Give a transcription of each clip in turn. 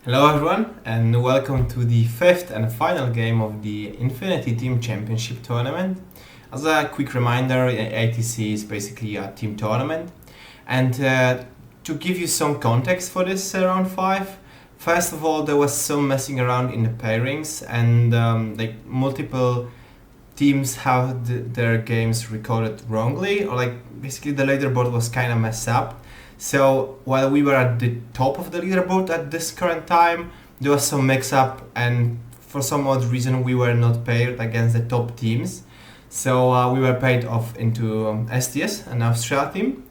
Hello everyone, and welcome to the fifth and final game of the Infinity Team Championship tournament. As a quick reminder, ITC is basically a team tournament. And to give you some context for this round 5, first of all, there was some messing around in the pairings, and multiple teams have their games recorded wrongly, or basically the leaderboard was kind of messed up. So while we were at the top of the leaderboard at this current time, there was some mix-up, and for some odd reason we were not paired against the top teams. So we were paired off into STS, an Austria team,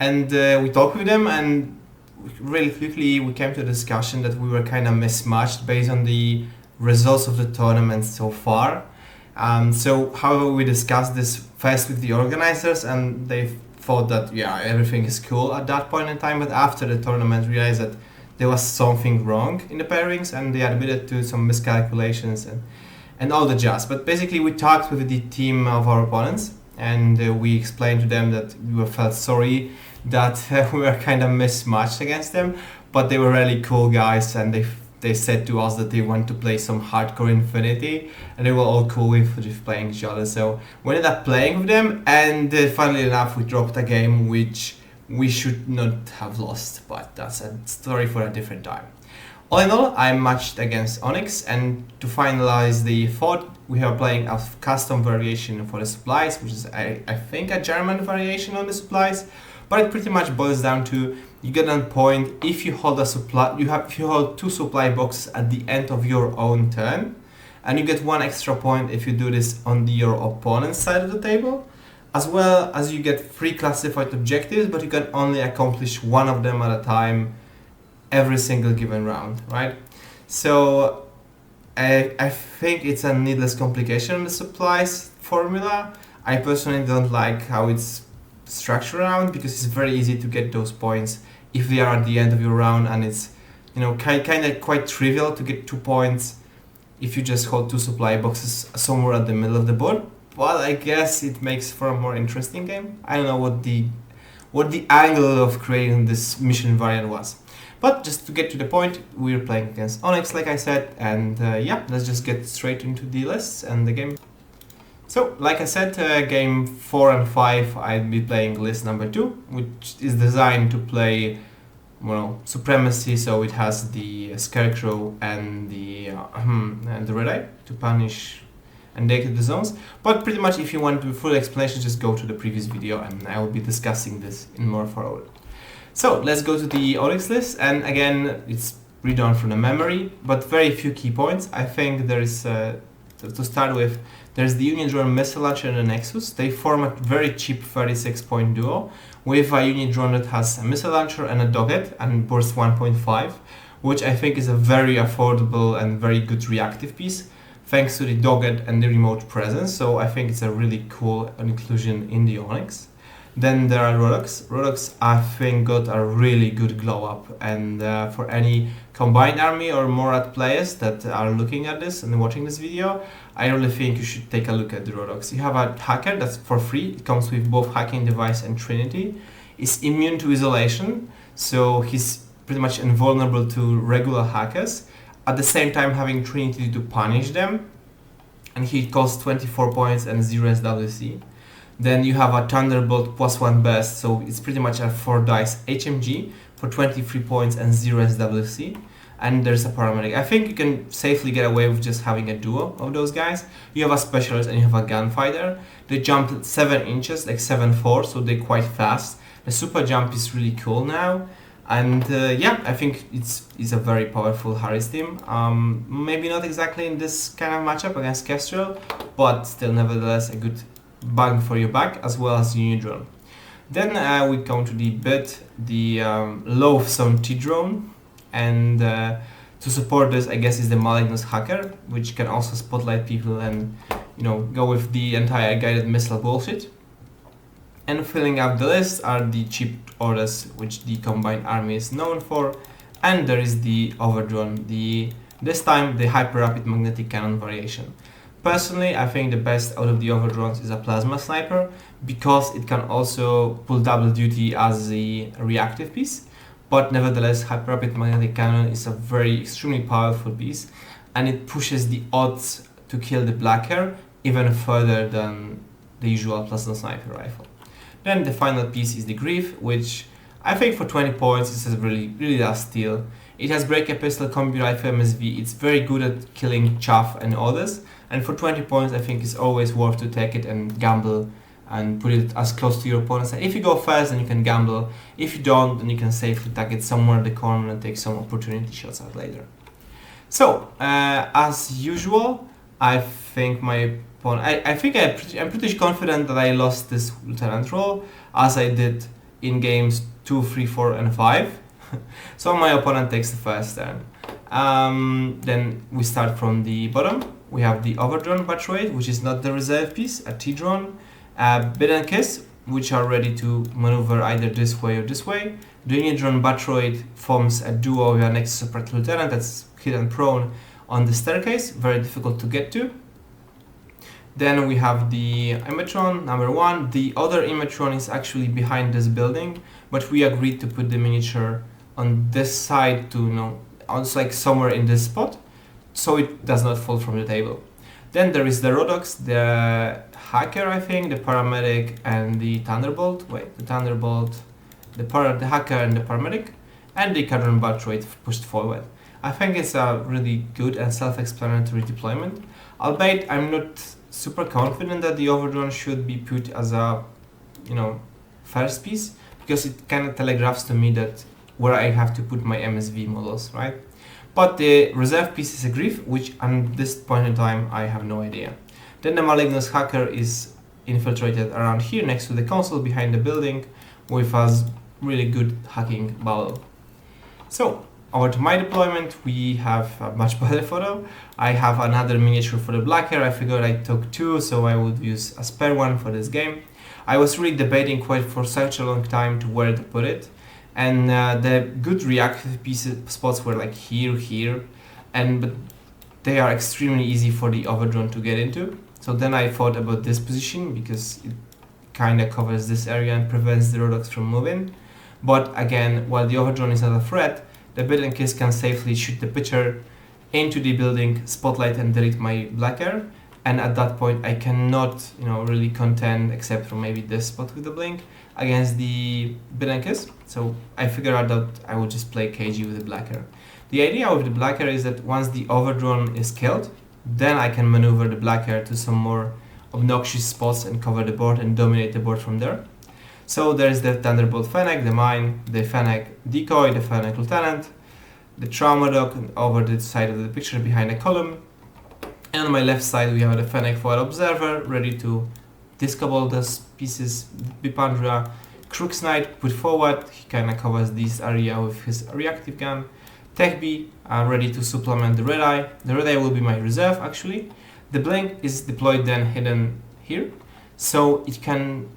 and we talked with them, and really quickly we came to a discussion that we were kind of mismatched based on the results of the tournament so far. However, we discussed this first with the organizers, and they thought that everything is cool at that point in time, but after the tournament realized that there was something wrong in the pairings, and they admitted to some miscalculations and all the jazz. But basically we talked with the team of our opponents, and we explained to them that we felt sorry that we were kind of mismatched against them, but they were really cool guys, and they said to us that they want to play some hardcore Infinity, and they were all cool with playing each other. So we ended up playing with them, and funnily enough, we dropped a game which we should not have lost, but that's a story for a different time. All in all, I matched against Onyx, and to finalize the thought, we are playing a custom variation for the supplies, which is I think a German variation on the supplies, but it pretty much boils down to you get a point if you hold a supply. If you hold 2 supply boxes at the end of your own turn, and you get 1 extra point if you do this on your opponent's side of the table, as well as you get 3 classified objectives, but you can only accomplish 1 of them at a time every single given round, right? So I think it's a needless complication in the supplies formula. I personally don't like how it's structured around, because it's very easy to get those points if they are at the end of your round, and it's kind of quite trivial to get 2 points if you just hold 2 supply boxes somewhere at the middle of the board. Well, I guess it makes for a more interesting game. I don't know what the angle of creating this mission variant was. But just to get to the point, we're playing against Onyx, like I said, and let's just get straight into the lists and the game. So, like I said, game 4 and 5, I'll be playing list number 2, which is designed to play, Supremacy, so it has the Scarecrow and the Red Eye to punish and take the zones. But pretty much, if you want the full explanation, just go to the previous video, and I will be discussing this in more thorough. So, let's go to the Onyx list, and again, it's redone from the memory, but very few key points. I think there is, to start with, there's the Unidrone missile launcher and the Nexus. They form a very cheap 36-point duo with a Unidrone that has a missile launcher and a doghead and burst 1.5, which I think is a very affordable and very good reactive piece, thanks to the doghead and the remote presence. So I think it's a really cool inclusion in the Onyx. Then there are Rodox. Rodox, I think, got a really good glow up, and for any combined army or Morad players that are looking at this and watching this video, I really think you should take a look at the Rodox. You have a hacker that's for free. It comes with both hacking device and Trinity. It's immune to isolation, so he's pretty much invulnerable to regular hackers. At the same time, having Trinity to punish them, and he costs 24 points and 0 SWC. Then you have a Thunderbolt +1 burst, so it's pretty much a 4 dice HMG for 23 points and 0 SWC. And there's a paramedic. I think you can safely get away with just having a duo of those guys. You have a specialist and you have a gunfighter. They jump 7 inches, like 7'4", so they're quite fast. The super jump is really cool now. And I think it's a very powerful Harris team. Maybe not exactly in this kind of matchup against Kestrel, but still nevertheless a good bang for your buck, as well as Unidrone. Then we come to the loathsome T-Drone, and to support this, I guess, is the Malignus Hacker, which can also spotlight people and go with the entire guided missile bullshit. And filling up the list are the cheap orders, which the combined army is known for, and there is the Overdrone, this time the hyper rapid magnetic cannon variation. Personally, I think the best out of the Overdrones is a Plasma Sniper, because it can also pull double duty as a reactive piece. but nevertheless, Hyper Rapid Magnetic Cannon is a very extremely powerful piece, and it pushes the odds to kill the black hair even further than the usual plasma sniper rifle. Then the final piece is the Grief, which I think for 20 points is a really last steal. It has Breaker Pistol, Combi Rifle, MSV. It's very good at killing chaff and others, and for 20 points I think it's always worth to take it and gamble and put it as close to your opponents. And if you go first, then you can gamble. If you don't, then you can safely tag it somewhere in the corner and take some opportunity shots out later. So, as usual, I think my opponent, I'm pretty confident that I lost this Lieutenant role, as I did in games 2, 3, 4, and 5. So my opponent takes the first turn. Then we start from the bottom. We have the Overdrawn Batroid, which is not the reserve piece, a T-Drone, Bid and Kiss, which are ready to maneuver either this way or this way. The Unidrone Batroid forms a duo with an Nexus Operator Lieutenant that's hidden prone on the staircase, very difficult to get to. Then we have the Imatron number 1. The other Imatron is actually behind this building, but we agreed to put the miniature on this side to, it's like somewhere in this spot, so it does not fall from the table. Then there is the Rodox, the Hacker, I think, the Paramedic, and the Thunderbolt. The Thunderbolt, the Hacker, and the Paramedic, and the Cadron Batroid pushed forward. I think it's a really good and self-explanatory deployment, albeit I'm not super confident that the Overdrone should be put as a, first piece, because it kind of telegraphs to me that where I have to put my MSV models, right? But the reserve piece is a Grief, which at this point in time I have no idea. Then the Malignus Hacker is infiltrated around here next to the console behind the building with a really good hacking bubble. So over to my deployment, we have a much better photo. I have another miniature for the black hair. I figured I took 2, so I would use a spare one for this game. I was really debating for such a long time to where to put it. And the good reactive spots were like here, but they are extremely easy for the Overdrone to get into. So then I thought about this position because it kind of covers this area and prevents the Rodox from moving. But again, while the Overdrone is not a threat, the Bid and Kiss can safely shoot the pitcher into the building, spotlight, and delete my black hair. And at that point, I cannot, really contend, except for maybe this spot with the blink, against the Bid and Kiss. So I figured out that I would just play KG with the black hair. The idea with the black hair is that once the Overdrone is killed, then I can maneuver the black hair to some more obnoxious spots and cover the board and dominate the board from there. So there's the Thunderbolt Fennec, the Mine, the Fennec Decoy, the Fennec Lieutenant, the Trauma Dog over the side of the picture behind a column. And on my left side we have the Fennec Forward Observer, ready to discable those pieces. Bipandra, Crooks Knight put forward, he kinda covers this area with his reactive gun. Techbee, ready to supplement the Red Eye. The Red Eye will be my reserve actually. The Blink is deployed then hidden here, so it can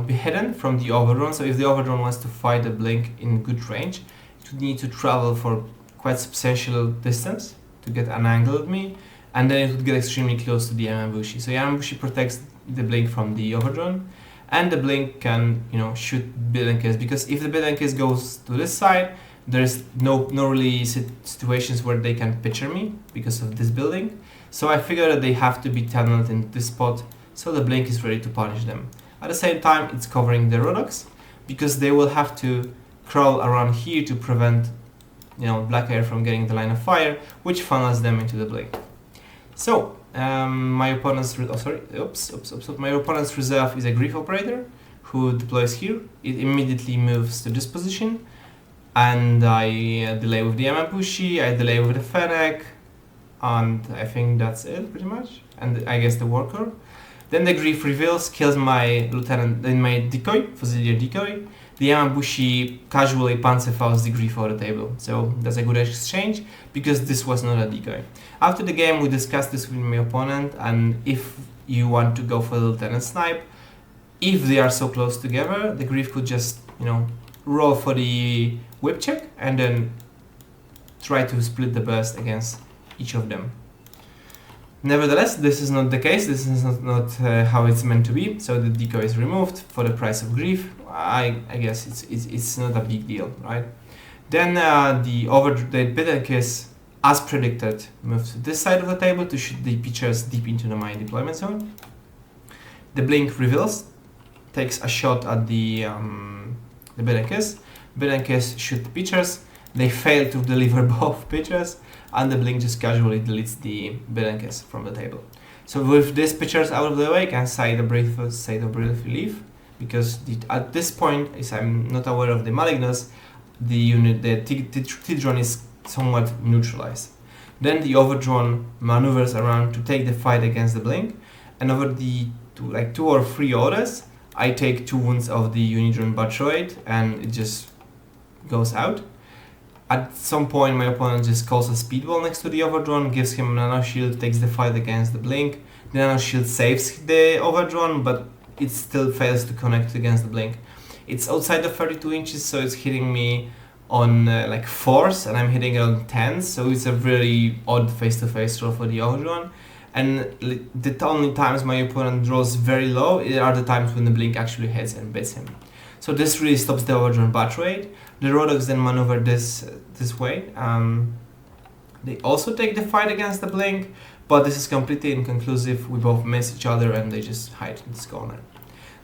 be hidden from the Overdrone. So if the Overdrone wants to fight the Blink in good range, it would need to travel for quite substantial distance to get an angle at me, and then it would get extremely close to the Yamabushi. So Yamabushi protects the Blink from the Overdrone, and the Blink can shoot Bid and Kiss, because if the Bid and Kiss goes to this side, there's no really situations where they can picture me because of this building. So I figure that they have to be tunneled in this spot, so the Blink is ready to punish them. At the same time, it's covering the Rodox, because they will have to crawl around here to prevent black hair from getting the line of fire, which funnels them into the Blink. So my opponent's my opponent's reserve is a Grief Operator who deploys here. It immediately moves to this position, and I delay with the Yamabushi, I delay with the Fennec, and I think that's it pretty much, and I guess the Worker. Then the Grief reveals, kills my Lieutenant, then my Decoy, Fusilier Decoy. The Yamabushi casually panzerfaust the Grief over the table, so that's a good exchange, because this was not a decoy. After the game we discussed this with my opponent, and if you want to go for the Lieutenant Snipe, if they are so close together, the Grief could just, roll for the whip check and then try to split the burst against each of them. Nevertheless, this is not the case. This is not how it's meant to be. So the decoy is removed for the price of Grief. I guess it's not a big deal, right? Then the Biddenkis, as predicted, moves to this side of the table to shoot the pitchers deep into my deployment zone. The Blink reveals, takes a shot at the Biddenkis. Biddenkis shoot the pitchers. They fail to deliver both pitchers, and the Blink just casually deletes the Biddenkis from the table. So with these pitchers out of the way, I can say the brief state of brief relief, because at this point, as I'm not aware of the Malignus, the T-drone is somewhat neutralized. Then the Overdrawn maneuvers around to take the fight against the Blink, and over the 2 or 3 orders, I take 2 wounds of the Unidrone Batroid, and it just goes out. At some point, my opponent just calls a speedball next to the Overdrawn, gives him a nano shield, takes the fight against the Blink. The nano shield saves the Overdrawn, but it still fails to connect against the Blink. It's outside of 32 inches, so it's hitting me on 4s, and I'm hitting it on 10s, so it's a really odd face-to-face roll for the Overdrawn. And the only times my opponent draws very low are the times when the Blink actually hits and beats him. So this really stops the Overdrawn bat rate. The Rodox then maneuver this way. They also take the fight against the Blink, but this is completely inconclusive. We both miss each other and they just hide in this corner.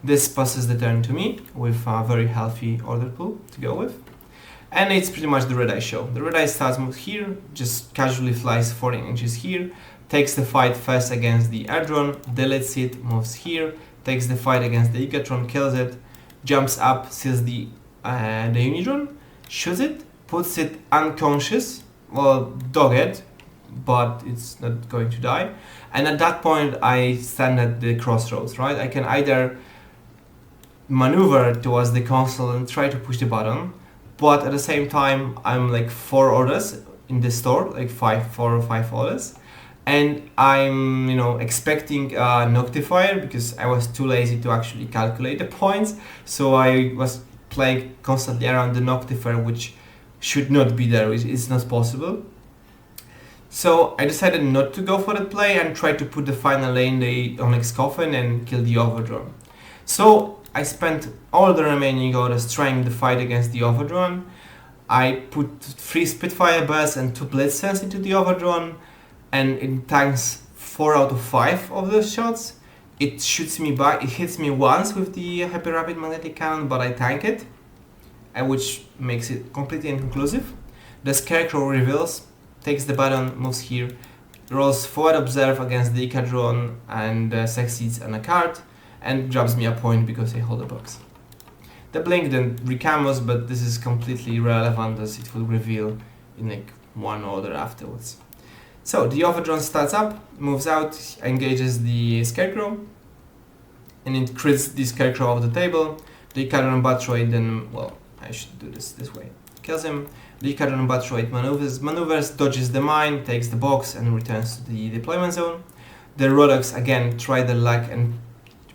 This passes the turn to me with a very healthy order pool to go with. And it's pretty much the Red Eye show. The Red Eye starts move here, just casually flies 14 inches here, takes the fight first against the Air Drone, deletes it, moves here, takes the fight against the Igatron, kills it, jumps up, sees the Unidrone, shoots it, puts it unconscious, well, dogged, but it's not going to die. And at that point, I stand at the crossroads, right? I can either maneuver towards the console and try to push the button, but at the same time, I'm 4 orders in the store, 4 or 5 orders. And I'm, expecting a Noctifier because I was too lazy to actually calculate the points. So I was playing constantly around the Noctifier, which should not be there, which is not possible. So I decided not to go for that play and try to put the final lane the Onyx Coffin and kill the Overdrawn. So I spent all the remaining orders trying the fight against the Overdrawn. I put 3 Spitfire Bursts and 2 Blitzers into the Overdrawn, and it tanks 4 out of 5 of those shots. It shoots me back, it hits me once with the Hyper Rapid Magnetic Cannon, but I tank it, which makes it completely inconclusive. The Scarecrow reveals, takes the button, moves here, rolls forward observe against the Ikadron and succeeds on a card, and drops me a point because I hold a box. The Blink then recamos, but this is completely irrelevant as it will reveal in 1 order afterwards. So the Overdrawn starts up, moves out, engages the Scarecrow, and it crits the Scarecrow off the table. The Ikadron Batroid then, well, I should do this way, kills him. The Ikadron Batroid maneuvers, dodges the mine, takes the box, and returns to the deployment zone. The Rodox again try their luck and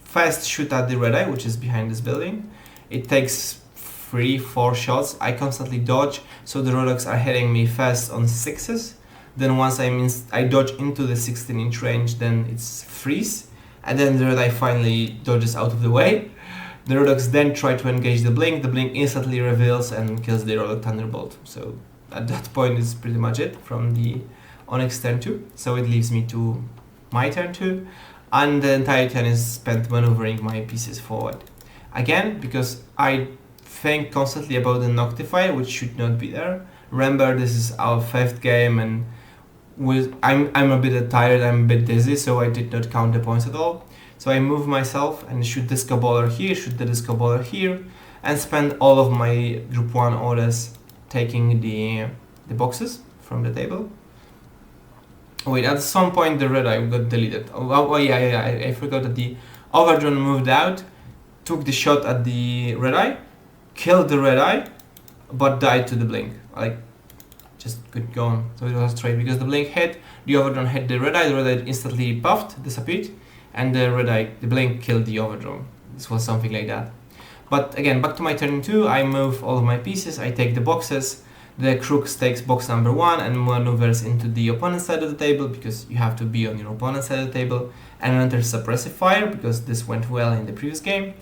first shoot at the Red Eye, which is behind this building. It takes 3-4 shots. I constantly dodge, so the Rodox are hitting me first on 6s. Then once I dodge into the 16-inch range, then it's freeze, and then the Red Eye finally dodges out of the way. The Rodox then try to engage the Blink instantly reveals and kills the Rodox Thunderbolt. So at that point it's pretty much it from the Onyx turn 2, so it leaves me to my turn 2, and the entire turn is spent maneuvering my pieces forward. Again, because I think constantly about the Noctifier, which should not be there. Remember, this is our 5th game, and I'm a bit tired, I'm a bit dizzy, so I did not count the points at all. So I move myself and shoot Disco Baller here, shoot the Disco Baller here, and spend all of my Group 1 orders taking the boxes from the table. Wait, at some point the Red Eye got deleted. Oh yeah, I forgot that the Overdrawn moved out, took the shot at the Red Eye, killed the Red Eye, but died to the Blink. Just could go on. So it was straight because the Blink hit, the Overdrawn hit the Red Eye instantly buffed, disappeared, and the Blink killed the Overdrawn. This was something like that. But again, back to my turn 2, I move all of my pieces, I take the boxes, the Crooks takes box number 1 and maneuvers into the opponent's side of the table, because you have to be on your opponent's side of the table, and enters Suppressive Fire, because this went well in the previous game.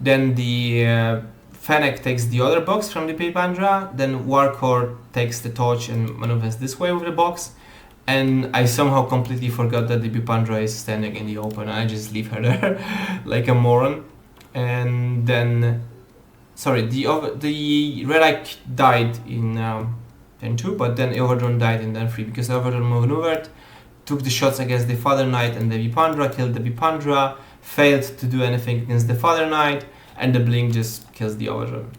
Then the Fennec takes the other box from the Pipandra, then Warcore takes the torch and maneuvers this way with the box, and I somehow completely forgot that the Pipandra is standing in the open, and I just leave her there like a moron. And then, sorry, the Relic died in turn 2, but then Overdrawn died in turn 3 because Overdrawn maneuvered, took the shots against the Father Knight and the Pipandra, killed the Pipandra, failed to do anything against the Father Knight, and the Blink just kills the Overdrawn.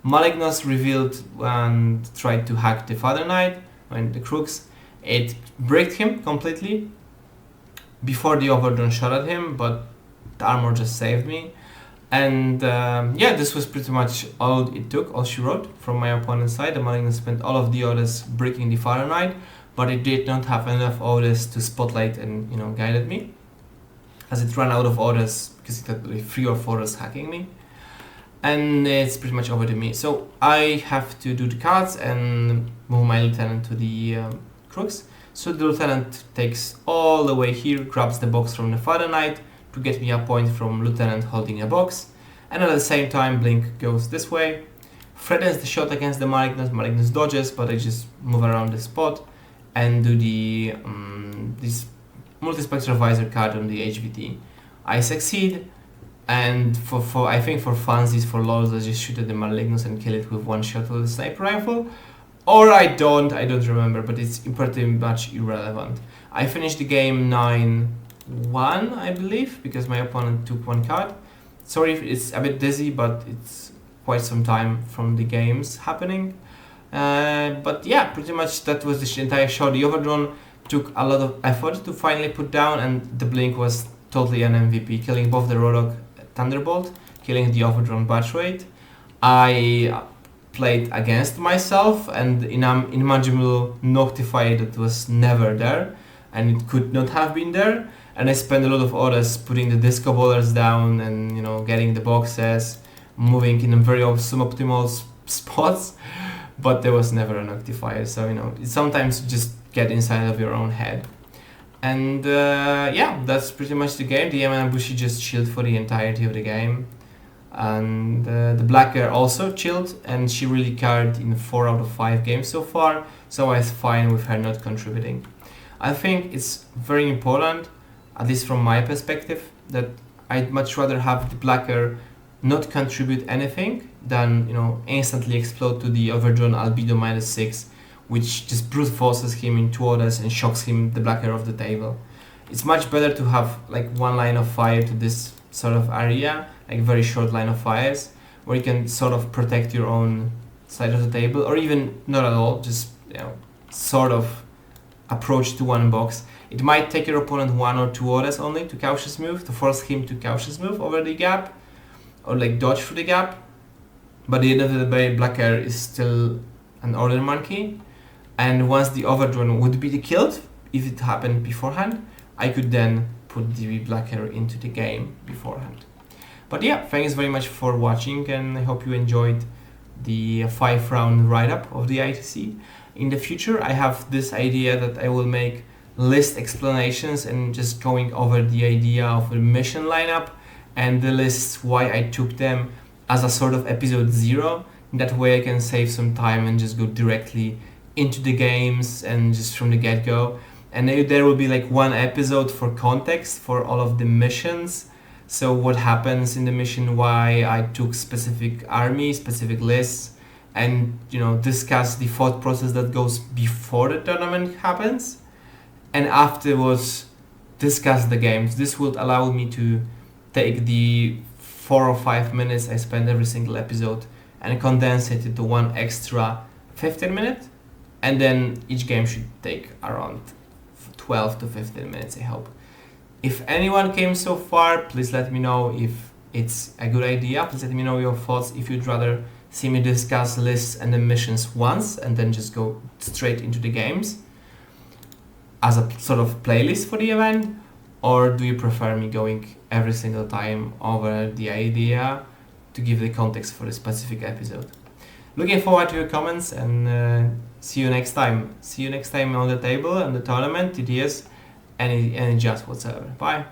Malignus revealed and tried to hack the Father Knight and the Crooks. It bricked him completely before the Overdrawn shot at him, but the armor just saved me. And yeah, this was pretty much all it took, all she wrote from my opponent's side. The Malignus spent all of the orders breaking the Father Knight, but it did not have enough orders to spotlight and, you know, guided me, as it ran out of orders because it had like 3 or 4 orders hacking me. And it's pretty much over to me. So I have to do the cards and move my lieutenant to the crooks. So the lieutenant takes all the way here, grabs the box from the Father Knight to get me a point from lieutenant holding a box. And at the same time, Blink goes this way, threatens the shot against the Malignus. Malignus dodges, but I just move around the spot and do the this multispectral visor card on the HVT. I succeed. And for I think for funsies, for lols, I just shoot at the Malignus and kill it with 1 shot with the sniper rifle. Or I don't remember, but it's pretty much irrelevant. I finished the game 9-1, I believe, because my opponent took 1 card. Sorry if it's a bit dizzy, but it's quite some time from the games happening. But yeah, pretty much that was the entire show. The Overdrawn took a lot of effort to finally put down, and the Blink was totally an MVP, killing both the Rodok Thunderbolt, killing the Overdrawn batch rate. I played against myself and inimaginable Noctify that was never there, and it could not have been there. And I spent a lot of hours putting the disco ballers down and, you know, getting the boxes, moving in very suboptimal spots, but there was never a Noctifier. So, you know, sometimes you just get inside of your own head. And yeah, that's pretty much the game. The Yamanabushi just chilled for the entirety of the game. And the Black Girl also chilled, and she really carried in 4 out of 5 games so far, so I was fine with her not contributing. I think it's very important, at least from my perspective, that I'd much rather have the Black Girl not contribute anything than, you know, instantly explode to the Overdrawn Albedo -6, which just brute forces him in 2 orders and shocks him the Black Girl off the table. It's much better to have like 1 line of fire to this sort of area, like very short line of fires, where you can sort of protect your own side of the table, or even not at all, just, you know, sort of approach to 1 box. It might take your opponent 1 or 2 orders only to cautious move, to force him to cautious move over the gap, or like dodge through the gap. But at the end of the day, Black Air is still an order monkey, and once the Overdrawn would be killed, if it happened beforehand, I could then put the Black Air into the game beforehand. But yeah, thanks very much for watching, and I hope you enjoyed the 5-round write-up of the ITC. In the future, I have this idea that I will make list explanations and just going over the idea of the mission lineup and the lists, why I took them, as a sort of episode 0. That way I can save some time and just go directly into the games and just from the get-go. And there will be like 1 episode for context for all of the missions. So what happens in the mission, why I took specific army, specific lists, and, you know, discuss the thought process that goes before the tournament happens, and afterwards discuss the games. This would allow me to take the 4 or 5 minutes I spend every single episode and condense it into 1 extra 15 minutes, and then each game should take around 12 to 15 minutes, I hope. If anyone came so far, please let me know if it's a good idea. Please let me know your thoughts, if you'd rather see me discuss lists and the missions once and then just go straight into the games as a sort of playlist for the event, or do you prefer me going every single time over the idea to give the context for a specific episode? Looking forward to your comments, and see you next time. See you next time on the table and the tournament, TTS, any just whatsoever. Bye.